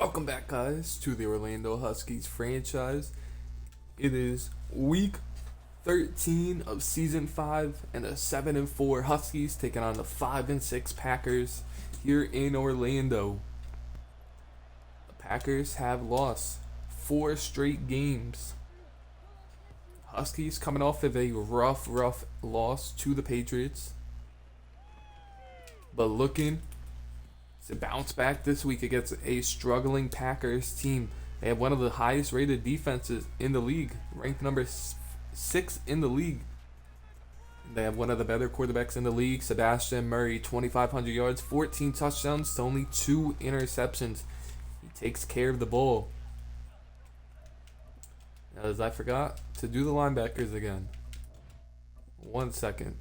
Welcome back, guys, to the Orlando Huskies franchise. It is week 13 of season 5, and the 7-4 Huskies taking on the 5-6 Packers here in Orlando. The Packers have lost 4 straight games. Huskies coming off of a rough loss to the Patriots, but looking to bounce back this week against a struggling Packers team. They have one of the highest rated defenses in the league, ranked number 6 in the league. They have one of the better quarterbacks in the league, Sebastian Murray, 2,500 yards, 14 touchdowns to only 2 interceptions. He takes care of the ball. As I forgot to do the linebackers again. 1 second.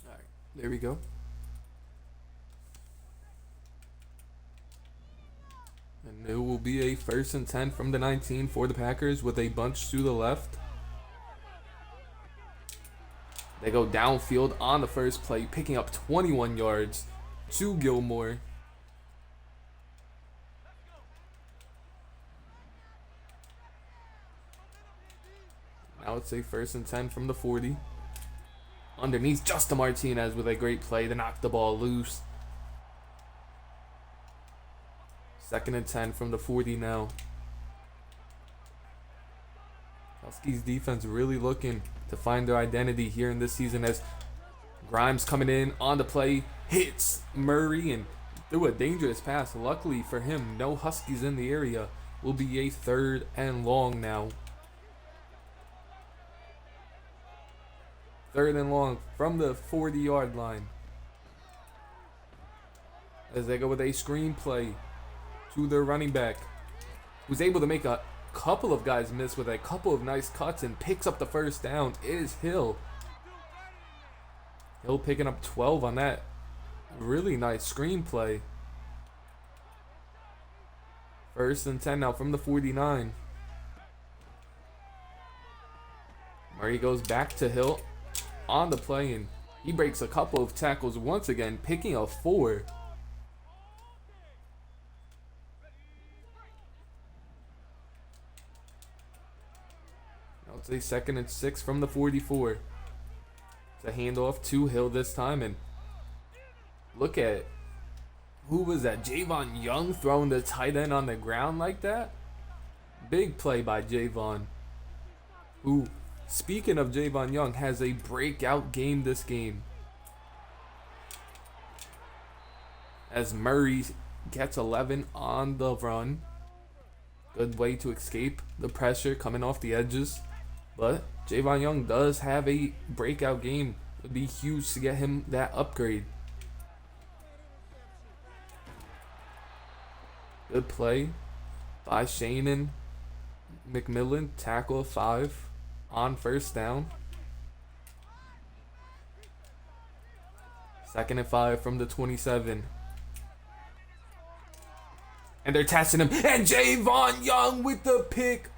Alright, there we go. And it will be a 1st and 10 from the 19 for the Packers with a bunch to the left. They go downfield on the first play, picking up 21 yards to Gilmore. Now it's a 1st and 10 from the 40. Underneath Justin Martinez with a great play to knock the ball loose. 2nd and 10 from the 40 now. Huskies defense really looking to find their identity here in this season as Grimes coming in on the play, hits Murray and threw a dangerous pass. Luckily for him, no Huskies in the area. Will be a 3rd and long now. 3rd and long from the 40-yard line. As they go with a screenplay to their running back, who's able to make a couple of guys miss with a couple of nice cuts and picks up the 1st down, is Hill. Hill picking up 12 on that really nice screenplay. 1st and 10 now from the 49. Murray goes back to Hill on the play, and he breaks a couple of tackles once again, picking up 4. Now it's a 2nd and 6 from the 44. It's a handoff to Hill this time, and look at who was that? Javon Young throwing the tight end on the ground like that. Big play by Javon, who, speaking of Javon Young, has a breakout game this game. As Murray gets 11 on the run. Good way to escape the pressure coming off the edges. But Javon Young does have a breakout game. It would be huge to get him that upgrade. Good play by Shannon McMillan. Tackle of 5 on 1st down. 2nd and 5 from the 27. And they're testing him. And Javon Young with the pick.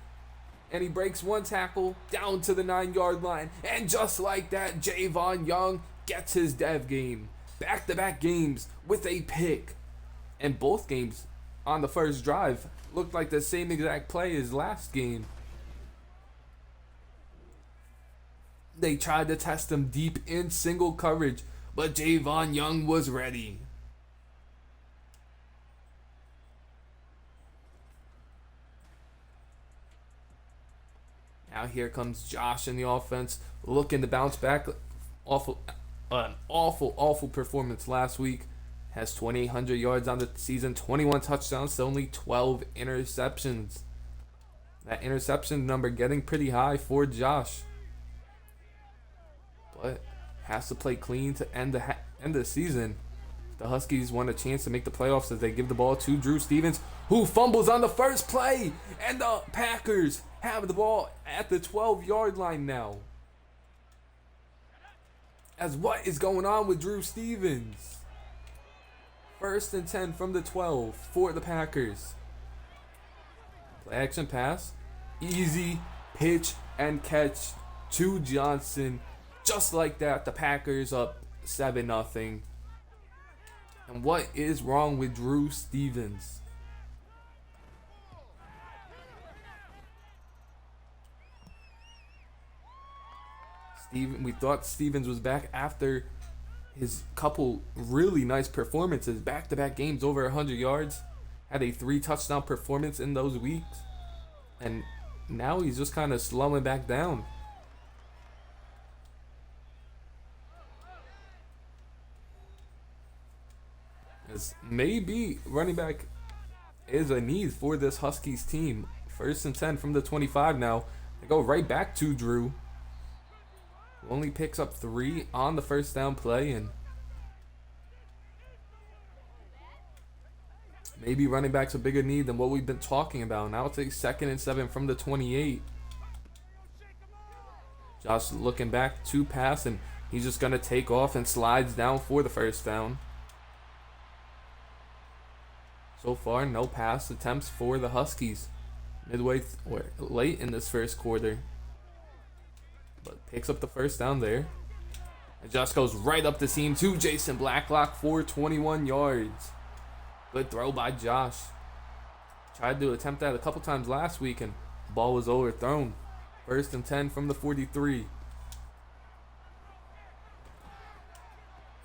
And he breaks 1 tackle down to the 9-yard line. And just like that, Javon Young gets his dev game. Back-to-back games with a pick. And both games on the first drive looked like the same exact play as last game. They tried to test him deep in single coverage, but Javon Young was ready. Now here comes Josh in the offense, looking to bounce back. An awful performance last week. Has 2,800 yards on the season, 21 touchdowns to only 12 interceptions. That interception number getting pretty high for Josh. But has to play clean to end the season. The Huskies want a chance to make the playoffs as they give the ball to Drew Stevens, who fumbles on the first play. And the Packers have the ball at the 12-yard line now. As what is going on with Drew Stevens? First and 10 from the 12 for the Packers. Play action pass. Easy pitch and catch to Johnson. Just like that, the Packers up 7-0. And what is wrong with Drew Stevens? We thought Stevens was back after his couple really nice performances, back-to-back games over 100 yards, had a 3-touchdown performance in those weeks, and now he's just kind of slowing back down. As maybe running back is a need for this Huskies team. First and 10 from the 25 now. They go right back to Drew, who only picks up 3 on the first down play, and maybe running back's a bigger need than what we've been talking about. Now it's a 2nd and 7 from the 28. Josh looking back to pass, and he's just going to take off and slides down for the first down. So far, no pass attempts for the Huskies midway or late in this first quarter. But picks up the first down there. And Josh goes right up the seam to Jason Blacklock for 21 yards. Good throw by Josh. Tried to attempt that a couple times last week, and the ball was overthrown. First and 10 from the 43.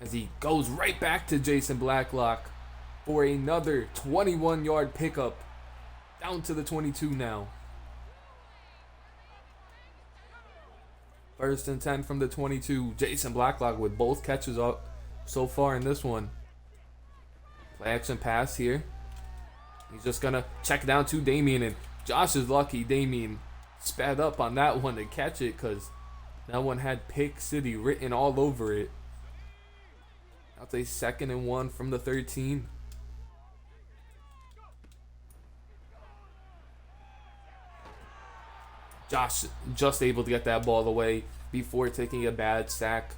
As he goes right back to Jason Blacklock for another 21-yard pickup. Down to the 22 now. First and 10 from the 22. Jason Blacklock with both catches up so far in this one. Play action pass here. He's just going to check down to Damien, and Josh is lucky Damien sped up on that one to catch it, because that one had Pick City written all over it. That's a 2nd and 1 from the 13. Josh just able to get that ball away before taking a bad sack.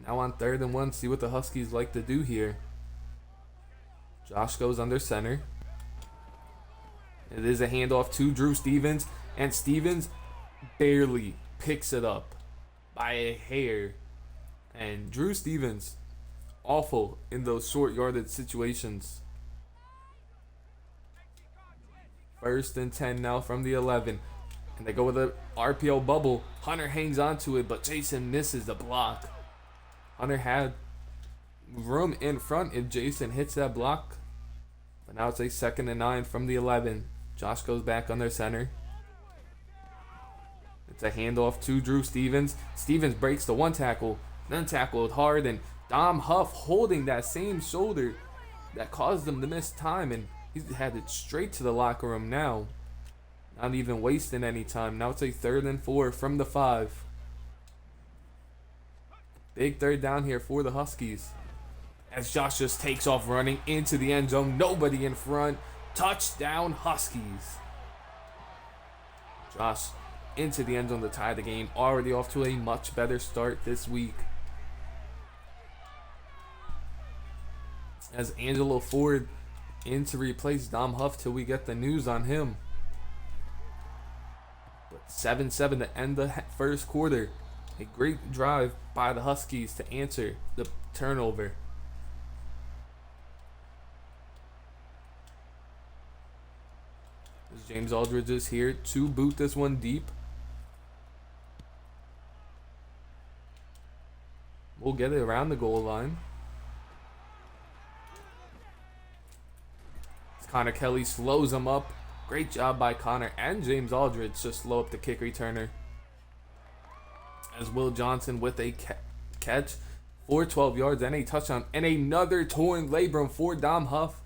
Now on 3rd and 1, see what the Huskies like to do here. Josh goes under center. It is a handoff to Drew Stevens, and Stevens barely picks it up by a hair. And Drew Stevens, awful in those short yardage situations. First and 10 now from the 11. And they go with a RPO bubble. Hunter hangs onto it, but Jason misses the block. Hunter had room in front if Jason hits that block. But now it's a 2nd and 9 from the 11. Josh goes back under center. It's a handoff to Drew Stevens. Stevens breaks the one tackle, then tackled hard, and Dom Huff holding that same shoulder that caused him to miss time, and he's headed straight to the locker room now. Not even wasting any time. Now it's a 3rd and 4 from the 5. Big 3rd down here for the Huskies. As Josh just takes off running into the end zone. Nobody in front. Touchdown Huskies. Josh into the end zone to tie the game. Already off to a much better start this week. As Angelo Ford in to replace Dom Huff till we get the news on him. But 7-7 to end the first quarter. A great drive by the Huskies to answer the turnover. As James Aldridge is here to boot this one deep. We'll get it around the goal line. Connor Kelly slows him up. Great job by Connor and James Aldridge to slow up the kick returner. As Will Johnson with a catch for 12 yards and a touchdown. And another torn labrum for Dom Huff.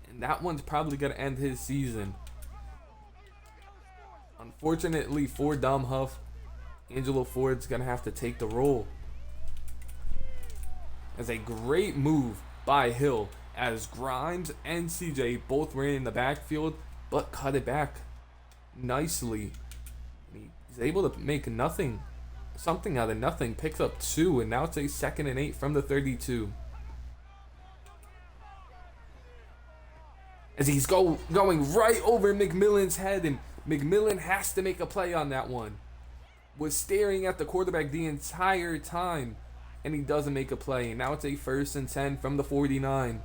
And that one's probably going to end his season. Unfortunately for Dom Huff, Angelo Ford's going to have to take the role. As a great move by Hill, as Grimes and CJ both ran in the backfield, but cut it back nicely. He's able to make something out of nothing. Picks up 2, and now it's a 2nd and 8 from the 32. as he's going right over McMillan's head, and McMillan has to make a play on that one. Was staring at the quarterback the entire time, and he doesn't make a play. Now it's a 1st and 10 from the 49.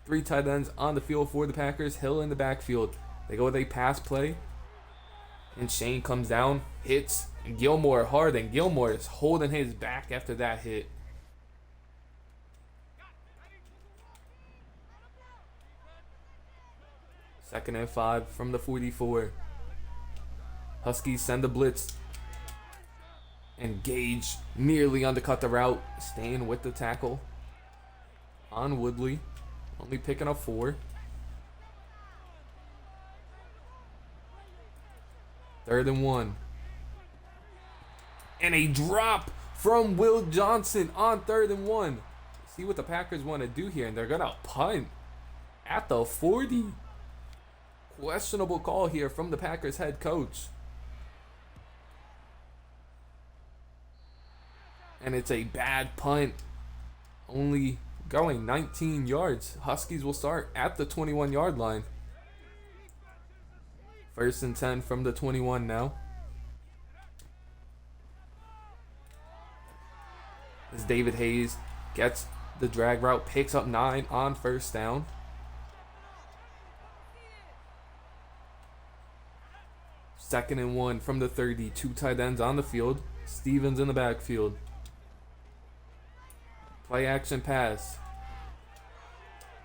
3 tight ends on the field for the Packers. Hill in the backfield. They go with a pass play, and Shane comes down, hits Gilmore hard, and Gilmore is holding his back after that hit. Second and 5 from the 44. Huskies send a blitz, and Gage nearly undercut the route, staying with the tackle on Woodley, only picking up 4. 3rd and 1. And a drop from Will Johnson on 3rd and 1. See what the Packers want to do here, and they're going to punt at the 40. Questionable call here from the Packers head coach. And it's a bad punt, only going 19 yards. Huskies will start at the 21-yard line. 1st and 10 from the 21 now. As David Hayes gets the drag route, picks up 9 on 1st down. Second and 1 from the 30. 2 tight ends on the field. Stevens in the backfield. Play action pass.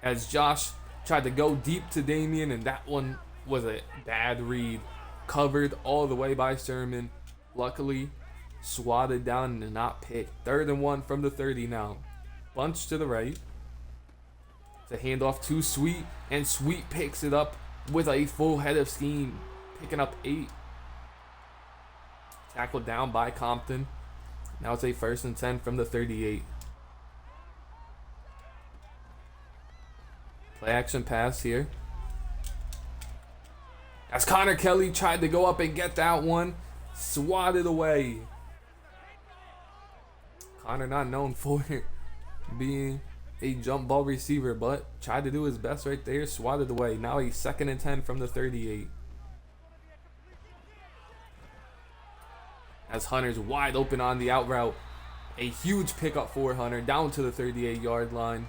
As Josh tried to go deep to Damian, and that one was a bad read. Covered all the way by Sherman. Luckily, swatted down and not picked. 3rd and 1 from the 30 now. Bunch to the right. It's a handoff to Sweet, and Sweet picks it up with a full head of steam, picking up 8. Tackled down by Compton. Now it's a 1st and 10 from the 38. Play action pass here. As Connor Kelly tried to go up and get that one, swatted away. Connor not known for being a jump ball receiver, but tried to do his best right there, swatted away. Now a 2nd and 10 from the 38. As Hunter's wide open on the out route. A huge pickup for Hunter down to the 38-yard line.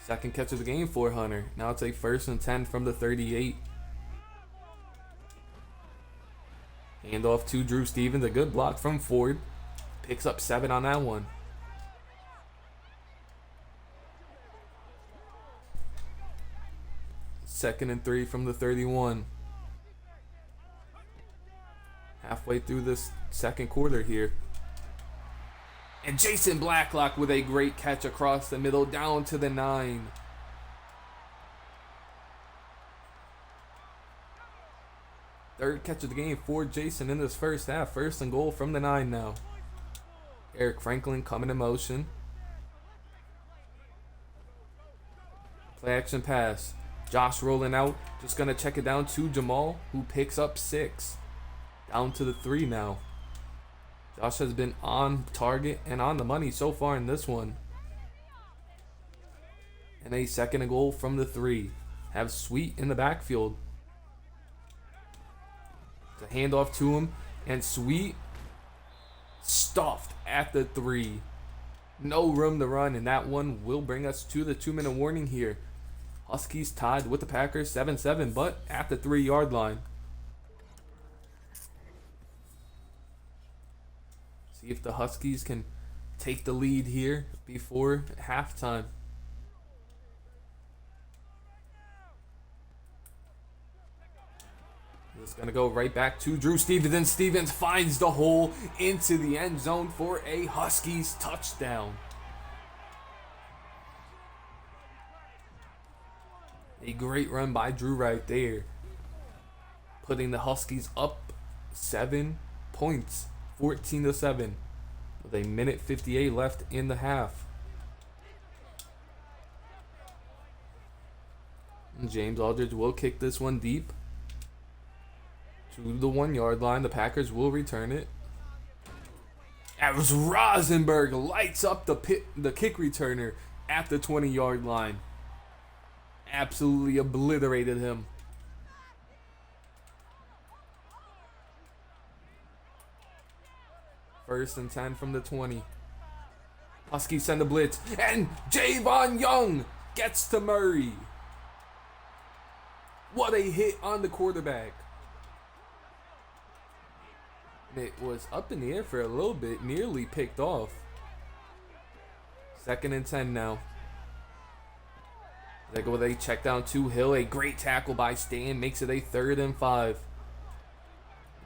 Second catch of the game for Hunter. Now it's a 1st and 10 from the 38. Handoff to Drew Stevens. A good block from Ford. Picks up 7 on that one. Second and 3 from the 31. Halfway through this second quarter here. And Jason Blacklock with a great catch across the middle down to the 9. Third catch of the game for Jason in this first half. 1st and goal from the 9 now. Eric Franklin coming in motion. Play action pass. Josh rolling out. Just going to check it down to Jamal, who picks up 6. Down to the 3 now. Josh has been on target and on the money so far in this one. And a 2nd and goal from the 3. Have Sweet in the backfield. The handoff to him, and Sweet stuffed at the 3. No room to run, and that one will bring us to the 2-minute warning here. Huskies tied with the Packers 7-7, but at the 3-yard line. See if the Huskies can take the lead here before halftime. It's going to go right back to Drew Stevens, and Stevens finds the hole into the end zone for a Huskies touchdown. A great run by Drew right there, putting the Huskies up 7 points, 14-7, with a minute 58 left in the half. And James Aldridge will kick this one deep to the 1-yard line. The Packers will return it. As Rosenberg lights up the kick returner at the 20-yard line. Absolutely obliterated him. First and 10 from the 20. Huskies send a blitz, and Javon Young gets to Murray. What a hit on the quarterback. It was up in the air for a little bit, nearly picked off. Second and 10 now. They go with a check down to Hill. A great tackle by Stan makes it a 3rd and 5.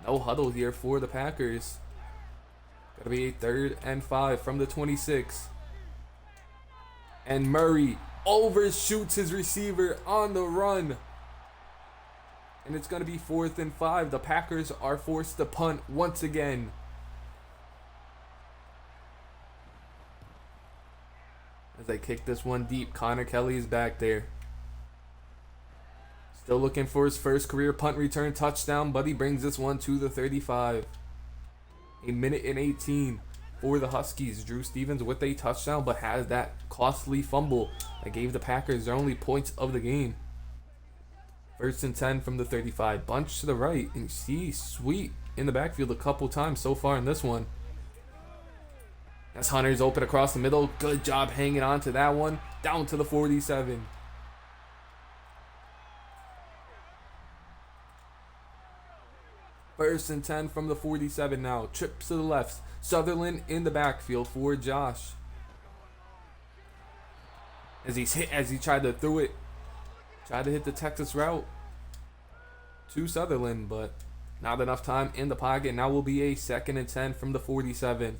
No huddle here for the Packers. Gotta be a 3rd and 5 from the 26. And Murray overshoots his receiver on the run. And it's gonna be 4th and 5. The Packers are forced to punt once again. As they kick this one deep, Connor Kelly is back there. Still looking for his first career punt return touchdown, but he brings this one to the 35. A minute and 18 for the Huskies. Drew Stevens with a touchdown, but has that costly fumble that gave the Packers their only points of the game. First and 10 from the 35. Bunch to the right, and you see Sweet in the backfield a couple times so far in this one. As Hunter's open across the middle. Good job hanging on to that one. Down to the 47. First and 10 from the 47 now. Trips to the left. Sutherland in the backfield for Josh. As he tried to throw it. Tried to hit the Texas route to Sutherland, but not enough time in the pocket. Now will be a 2nd and 10 from the 47.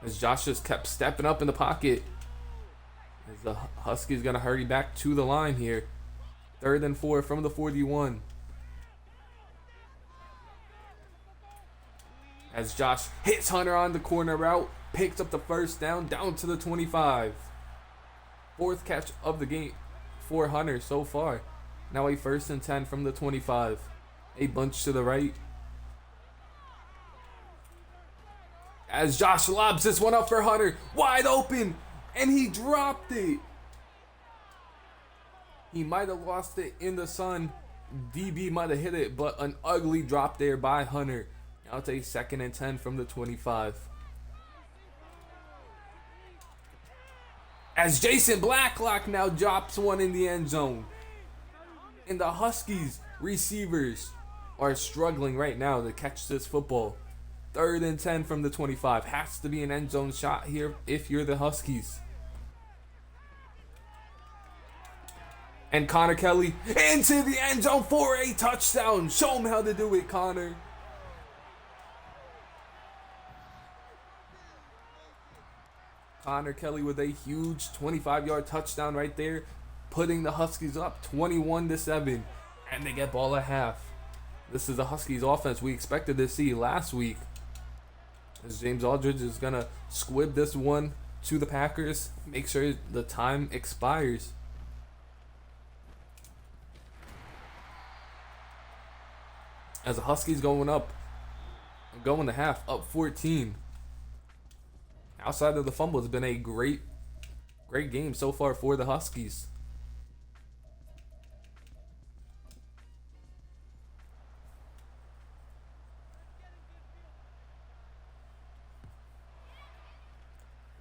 As Josh just kept stepping up in the pocket. As the Huskies going to hurry back to the line here. 3rd and 4 from the 41. As Josh hits Hunter on the corner route. Picks up the first down to the 25. 4th catch of the game for Hunter so far. Now a 1st and 10 from the 25. A bunch to the right. As Josh lobs this one up for Hunter. Wide open. And he dropped it. He might have lost it in the sun. DB might have hit it, but an ugly drop there by Hunter. Now it's a 2nd and 10 from the 25. As Jason Blacklock now drops one in the end zone. And the Huskies receivers are struggling right now to catch this football. 3rd and 10 from the 25. Has to be an end zone shot here if you're the Huskies. And Connor Kelly into the end zone for a touchdown. Show him how to do it, Connor. Connor Kelly with a huge 25-yard touchdown right there, putting the Huskies up 21-7, and they get ball at half. This is the Huskies offense we expected to see last week. As James Aldridge is going to squib this one to the Packers, make sure the time expires. As the Huskies going to half, up 14. Outside of the fumble, it's been a great game so far for the Huskies.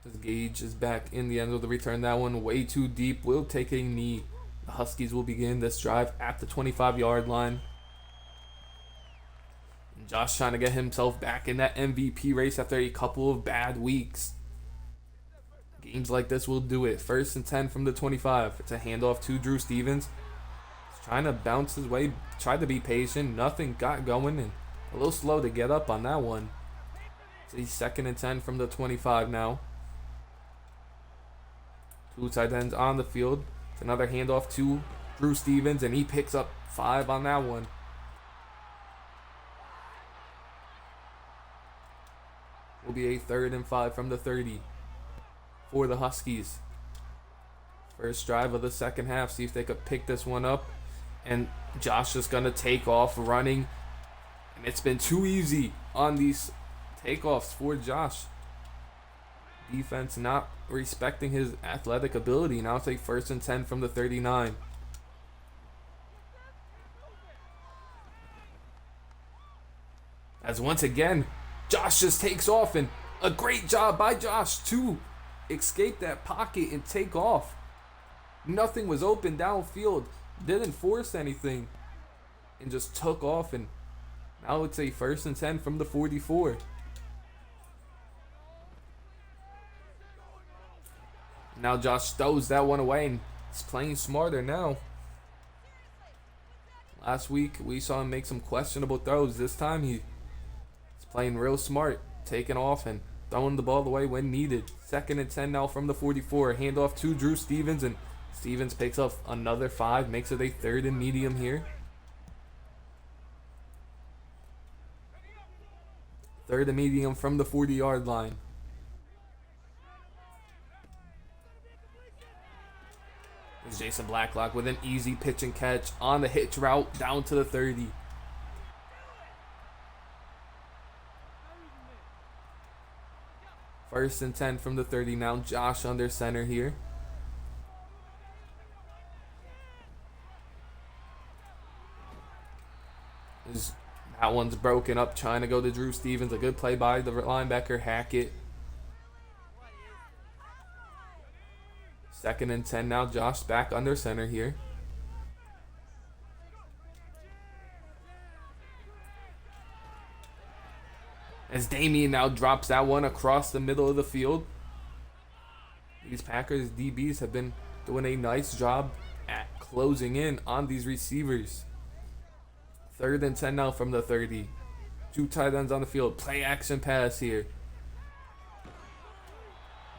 As Gage is back in the end of the return. That one way too deep. Will take a knee. The Huskies will begin this drive at the 25-yard line. And Josh trying to get himself back in that MVP race after a couple of bad weeks. Games like this will do it. 1st and 10 from the 25. It's a handoff to Drew Stevens. He's trying to bounce his way. Tried to be patient. Nothing got going. And a little slow to get up on that one. It's a 2nd and 10 from the 25 now. 2 tight ends on the field. It's another handoff to Drew Stevens. And he picks up 5 on that one. Will be a 3rd and 5 from the 30. For the Huskies. First drive of the second half. See if they could pick this one up. And Josh is going to take off running. And it's been too easy on these takeoffs for Josh. Defense not respecting his athletic ability. Now it's a 1st and 10 from the 39. As once again, Josh just takes off, and a great job by Josh to escape that pocket and take off. Nothing was open downfield, didn't force anything, and just took off. And now it's a 1st and 10 from the 44. Now Josh stows that one away, and he's playing smarter now. Last week we saw him make some questionable throws. This time he's playing real smart, taking off and throwing the ball away when needed. 2nd and 10 now from the 44. Handoff to Drew Stevens, and Stevens picks up another 5, makes it a 3rd and medium here. 3rd and medium from the 40-yard line. It's Jason Blacklock with an easy pitch and catch on the hitch route down to the 30. First and 10 from the 30 now. Josh under center here. That one's broken up, trying to go to Drew Stevens. A good play by the linebacker, Hackett. 2nd and 10 now. Josh back under center here. As Damian now drops that one across the middle of the field. These Packers DBs have been doing a nice job at closing in on these receivers. 3rd and 10 now from the 30. 2 tight ends on the field. Play action pass here.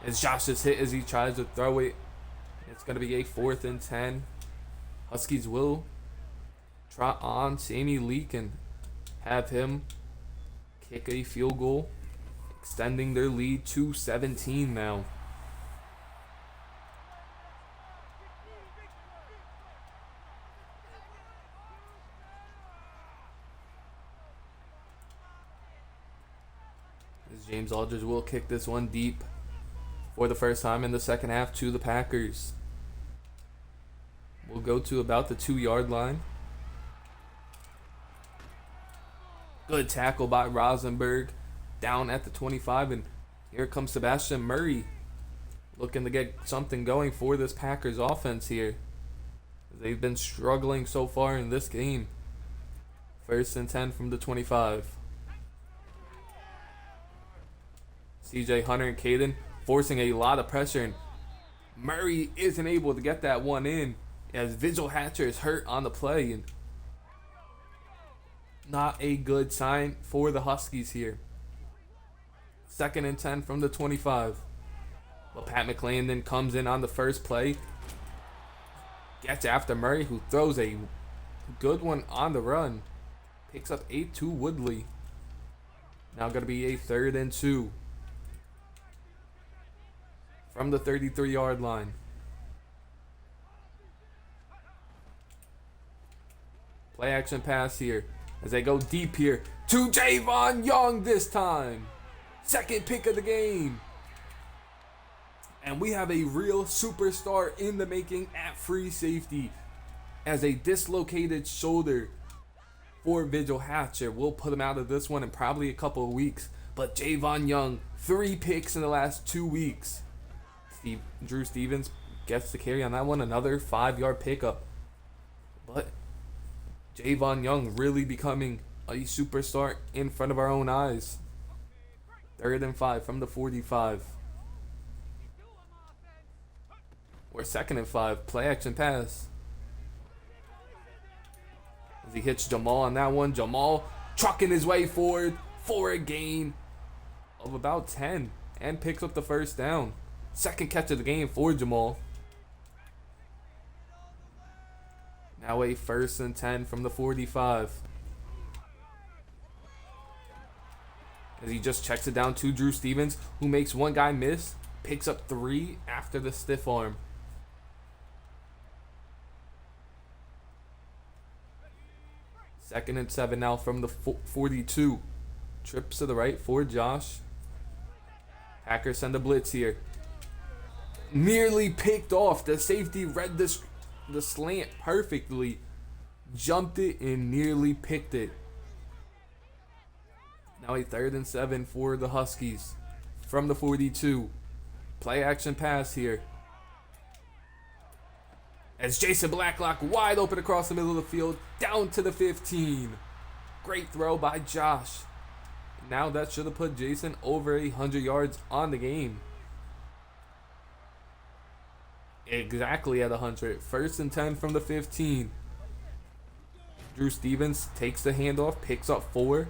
As Josh is hit as he tries to throw it. It's going to be a 4th and 10. Huskies will trot on Sammy Leak and have him kick a field goal, extending their lead to 17 now. As James Aldridge will kick this one deep for the first time in the second half to the Packers. We'll go to about the 2-yard line. Good tackle by Rosenberg down at the 25, and here comes Sebastian Murray looking to get something going for this Packers offense here. They've been struggling so far in this game. 1st and 10 from the 25. CJ Hunter and Caden forcing a lot of pressure, and Murray isn't able to get that one in as Vigil Hatcher is hurt on the play, and not a good sign for the Huskies here. 2nd and 10 from the 25. But Pat McClendon comes in on the first play. Gets after Murray, who throws a good one on the run. Picks up 8 to Woodley. Now going to be a 3rd and 2. From the 33-yard line. Play action pass here as they go deep here to Javon Young this time. 2nd pick of the game. And we have a real superstar in the making at free safety, as a dislocated shoulder for Vigil Hatcher. We'll put him out of this one in probably a couple of weeks. But Javon Young, 3 picks in the last 2 weeks. Drew Stevens gets the carry on that one, another 5-yard pickup. But Javon Young really becoming a superstar in front of our own eyes. 3rd and 5 from the 45. Or 2nd and 5. Play action pass. As he hits Jamal on that one. Jamal trucking his way forward for a gain of about 10. And picks up the first down. 2nd catch of the game for Jamal. Now a 1st and 10 from the 45. As he just checks it down to Drew Stevens, who makes one guy miss, picks up 3 after the stiff arm. 2nd and 7 now from the 42. Trips to the right for Josh. Packers send a blitz here. Nearly picked off. The safety read the slant perfectly. Jumped it and nearly picked it. Now a 3rd and 7 for the Huskies from the 42. Play action pass here. As Jason Blacklock wide open across the middle of the field, down to the 15. Great throw by Josh. Now that should have put Jason over 100 yards on the game. Exactly at 100. 1st and 10 from the 15. Drew Stevens takes the handoff, picks up 4.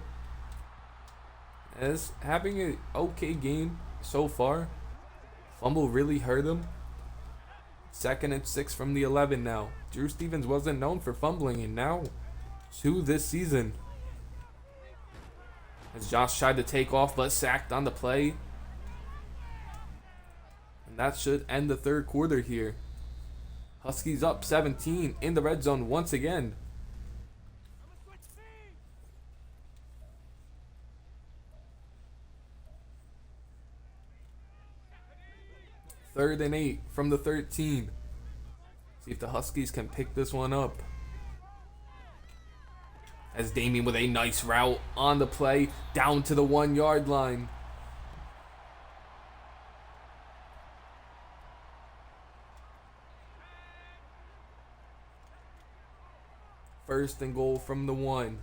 As having an okay game so far. Fumble really hurt him. 2nd and 6 from the 11 now. Drew Stevens wasn't known for fumbling, and now 2 this season. As Josh tried to take off but sacked on the play. And that should end the 3rd quarter here. Huskies up 17 in the red zone once again. Third and 8 from the 13. See if the Huskies can pick this one up. As Damien with a nice route on the play down to the 1-yard line. First and goal from the 1.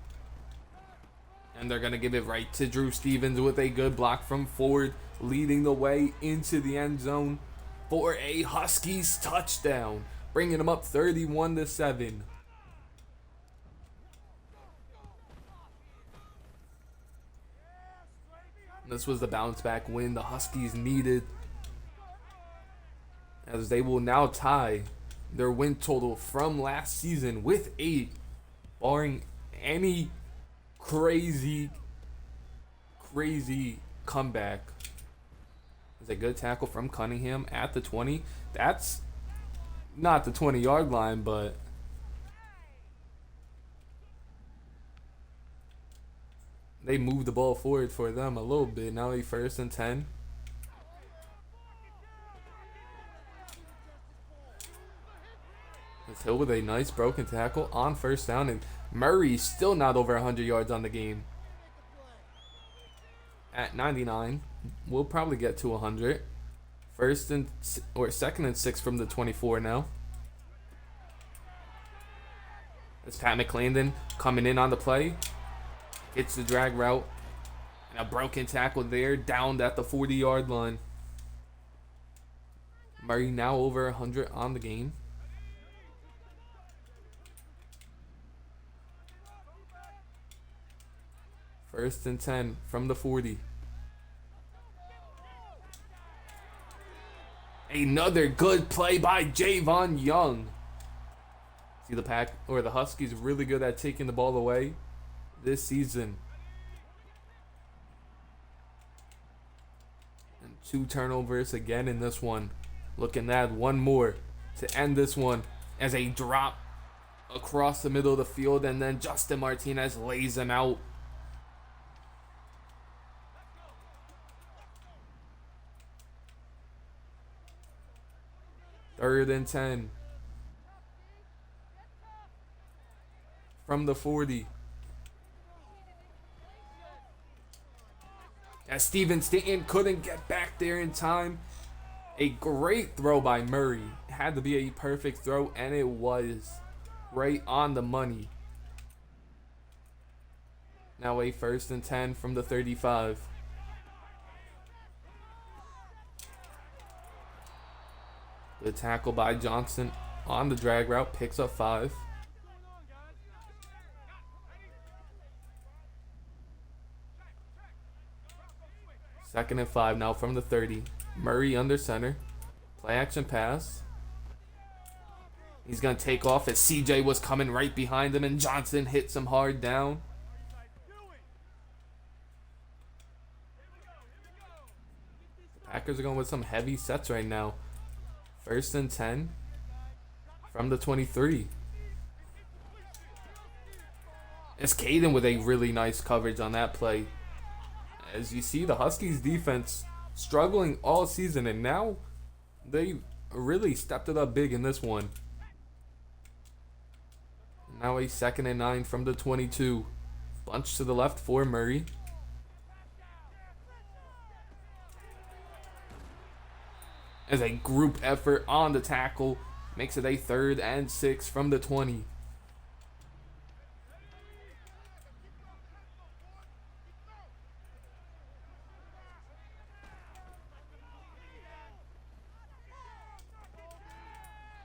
And they're going to give it right to Drew Stevens with a good block from Ford, leading the way into the end zone for a Huskies touchdown, bringing them up 31-7. This was the bounce back win the Huskies needed, as they will now tie their win total from last season with 8, barring any crazy comeback. It's a good tackle from Cunningham at the 20. That's not the 20-yard line, but they moved the ball forward for them a little bit. Now a 1st and 10. It's Hill with a nice broken tackle on 1st down, and Murray still not over 100 yards on the game. At 99, we'll probably get to 100. 2nd and 6 from the 24 now. It's Pat McClendon coming in on the play. Hits the drag route. And a broken tackle there, down at the 40-yard line. Murray now over 100 on the game. First and 10 from the 40. Another good play by Javon Young. See the Huskies really good at taking the ball away this season. And 2 turnovers again in this one. Looking to add 1 more to end this one as a drop across the middle of the field, and then Justin Martinez lays him out. Third and 10 from the 40. As Steven Stanton couldn't get back there in time. A great throw by Murray. It had to be a perfect throw, and it was right on the money. Now a 1st and 10 from the 35. The tackle by Johnson on the drag route, picks up 5. Second and 5 now from the 30. Murray under center. Play action pass. He's going to take off as CJ was coming right behind him, and Johnson hits him hard down. The Packers are going with some heavy sets right now. 1st and 10 from the 23. It's Caden with a really nice coverage on that play. As you see, the Huskies defense struggling all season, and now they really stepped it up big in this one. Now a 2nd and 9 from the 22. Bunch to the left for Murray. As a group effort on the tackle makes it a 3rd and 6 from the 20.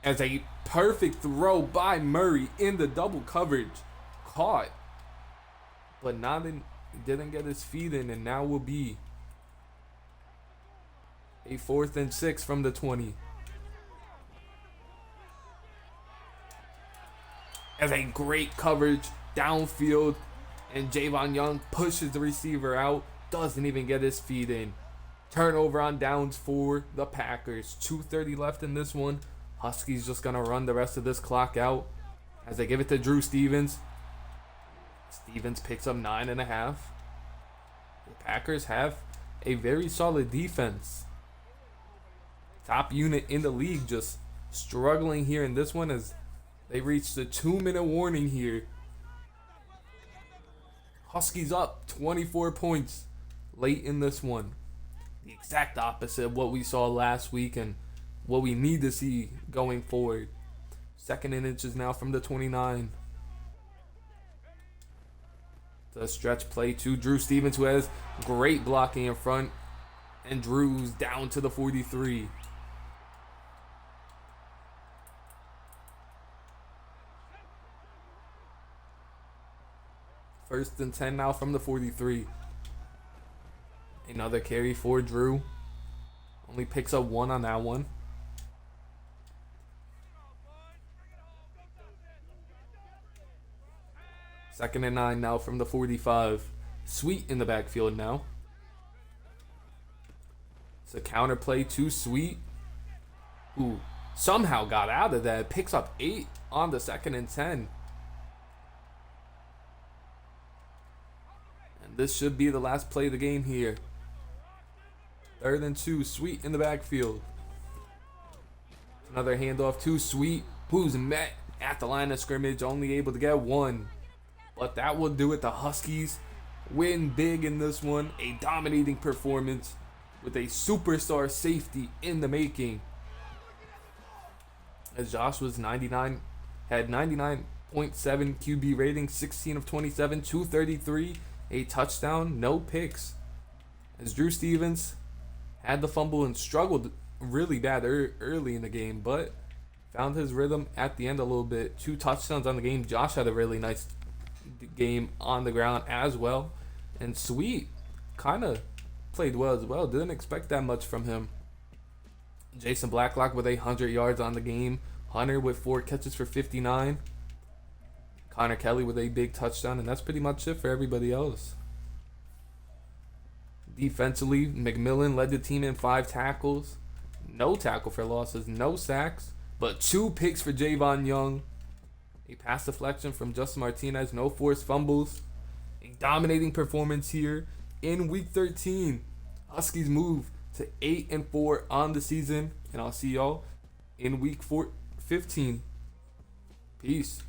As a perfect throw by Murray in the double coverage. Caught. But didn't get his feet in, and now will be a 4th and 6 from the 20. As a great coverage downfield, and Javon Young pushes the receiver out. Doesn't even get his feet in. Turnover on downs for the Packers. 2:30 left in this one. Huskies just going to run the rest of this clock out as they give it to Drew Stevens. Stevens picks up 9.5. The Packers have a very solid defense. Top unit in the league, just struggling here in this one as they reach the 2-minute warning here. Huskies up 24 points late in this one. The exact opposite of what we saw last week and what we need to see going forward. 2nd and inches now from the 29. The stretch play to Drew Stevens, who has great blocking in front. And Drew's down to the 43. First and 10 now from the 43. Another carry for Drew. Only picks up 1 on that one. 2nd and 9 now from the 45. Sweet in the backfield now. It's a counter play to Sweet, who somehow got out of that. Picks up 8 on the 2nd and 10. And this should be the last play of the game here. 3rd and 2. Sweet in the backfield. Another handoff to Sweet, who's met at the line of scrimmage, only able to get 1. But that will do it. The Huskies win big in this one. A dominating performance with a superstar safety in the making. As Josh had 99.7 QB rating, 16 of 27, 233, a touchdown, no picks. As Drew Stevens had the fumble and struggled really bad early in the game, but found his rhythm at the end a little bit. 2 touchdowns on the game. Josh had a really nice game on the ground as well. And Sweet kind of played well as well. Didn't expect that much from him. Jason Blacklock with 100 yards on the game. Hunter with 4 catches for 59. Connor Kelly with a big touchdown. And that's pretty much it for everybody else. Defensively, McMillan led the team in 5 tackles. No tackle for losses. No sacks. But 2 picks for Javon Young. A pass deflection from Justin Martinez. No forced fumbles. A dominating performance here in Week 13. Huskies move to 8-4 on the season. And I'll see y'all in Week 15. Peace.